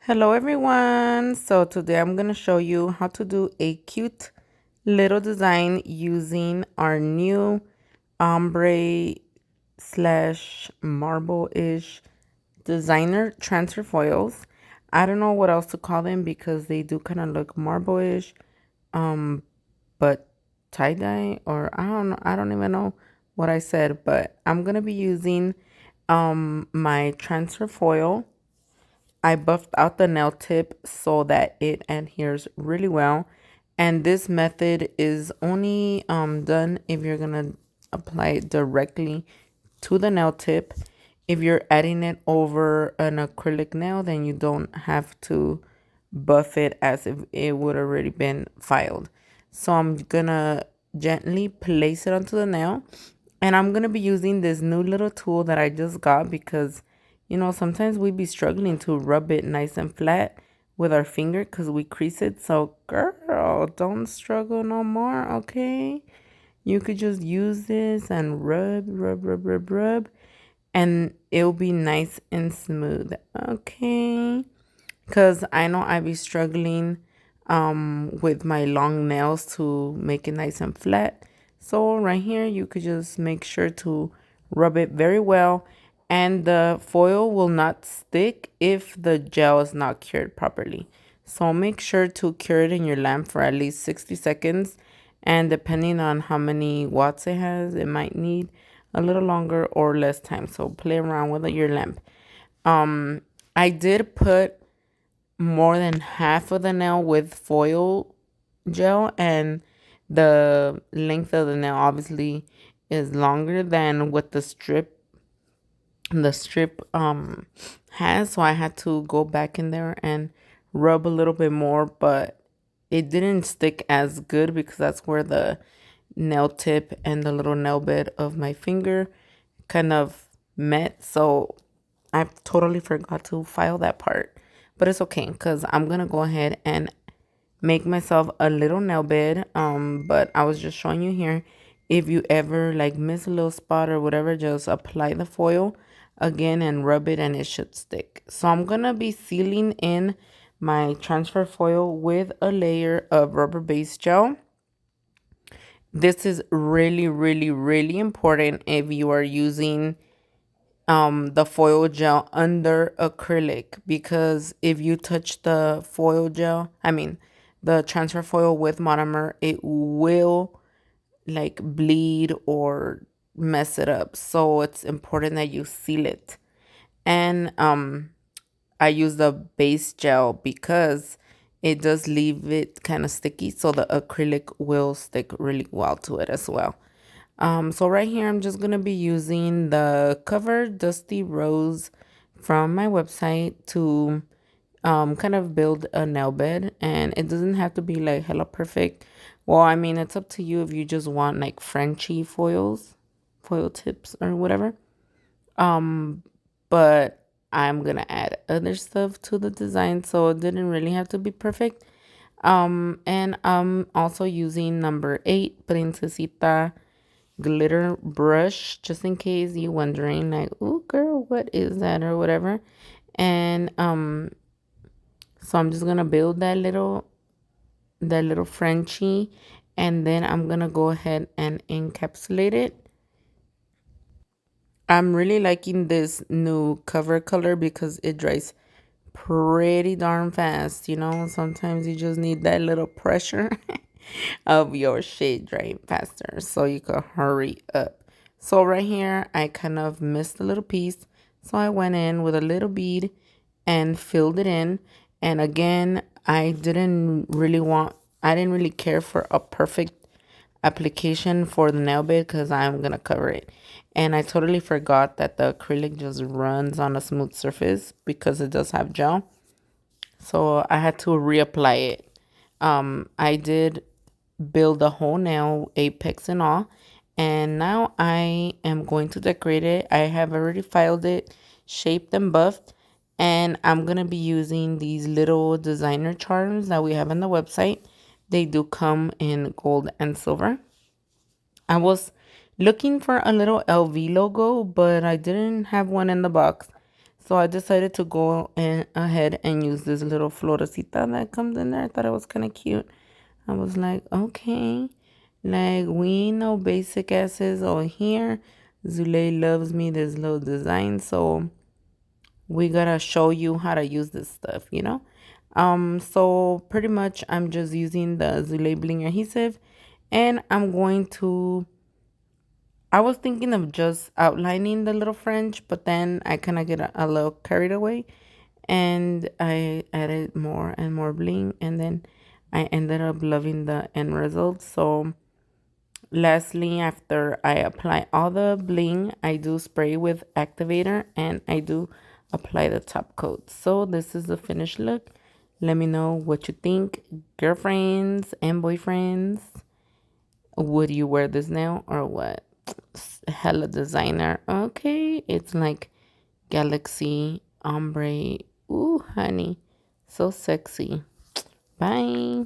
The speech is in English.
Hello everyone. So today I'm going to show you how to do a cute little design using our new ombre slash marble-ish designer transfer foils. I don't know what else to call them because they do kind of look marble-ish, but tie-dye, or I don't even know what I said, but I'm going to be using my transfer foil. I buffed out the nail tip so that it adheres really well. And this method is only done if you're going to apply it directly to the nail tip. If you're adding it over an acrylic nail, then you don't have to buff it as if it would already been filed. So I'm going to gently place it onto the nail. And I'm going to be using this new little tool that I just got because sometimes we be struggling to rub it nice and flat with our finger because we crease it. So, girl, don't struggle no more, okay? You could just use this and rub, and it'll be nice and smooth, okay? Because I know I be struggling with my long nails to make it nice and flat. So right here, you could just make sure to rub it very well, and the foil will not stick if the gel is not cured properly. So make sure to cure it in your lamp for at least 60 seconds, and depending on how many watts it has, it might need a little longer or less time. So play around with your lamp. I did put more than half of the nail with foil gel, and the length of the nail obviously is longer than what the strip has, so I had to go back in there and rub a little bit more, but it didn't stick as good because that's where the nail tip and the little nail bed of my finger kind of met. So I totally forgot to file that part, but it's okay because I'm gonna go ahead and make myself a little nail bed. But I was just showing you here, if you ever like miss a little spot or whatever, just apply the foil again and rub it and it should stick. So I'm gonna be sealing in my transfer foil with a layer of rubber base gel. This is really, really, really important if you are using the foil gel under acrylic, because if you touch the foil gel, I mean the transfer foil with monomer, it will like bleed or mess it up. So it's important that you seal it. And I use the base gel because it does leave it kind of sticky, so the acrylic will stick really well to it as well. So right here, I'm just going to be using the Cover Dusty Rose from my website to kind of build a nail bed. And it doesn't have to be like hella perfect. Well, I mean, it's up to you if you just want like Frenchy foil tips or whatever. But I'm going to add other stuff to the design, so it didn't really have to be perfect. And I'm also using number 8, Princesita glitter brush, just in case you wondering like, oh girl, what is that or whatever. And so I'm just gonna build that little Frenchie, and then I'm gonna go ahead and encapsulate it. I'm really liking this new cover color because it dries pretty darn fast. Sometimes you just need that little pressure of your shade drying faster so you can hurry up. So right here, I kind of missed a little piece. So I went in with a little bead and filled it in. And again, I didn't really care for a perfect application for the nail bed because I'm going to cover it. And I totally forgot that the acrylic just runs on a smooth surface because it does have gel. So I had to reapply it. I did build the whole nail, apex and all. And now I am going to decorate it. I have already filed it, shaped and buffed. And I'm going to be using these little designer charms that we have on the website. They do come in gold and silver. I was looking for a little LV logo, but I didn't have one in the box. So I decided to go ahead and use this little florecita that comes in there. I thought it was kind of cute. I was like, okay, like we know basic asses over here. Zule loves me this little design, so we gotta show you how to use this stuff, you know? So pretty much I'm just using the Zule Bling adhesive, and I'm going to, I was thinking of just outlining the little French, but then I kind of get a little carried away, and I added more and more bling, and then I ended up loving the end result. So lastly, after I apply all the bling, I do spray with activator, and I do apply the top coat. So this is the finished look. Let me know what you think, girlfriends and boyfriends. Would you wear this now or what? Hella designer. Okay, it's like galaxy ombre. Ooh, honey, so sexy. Bye.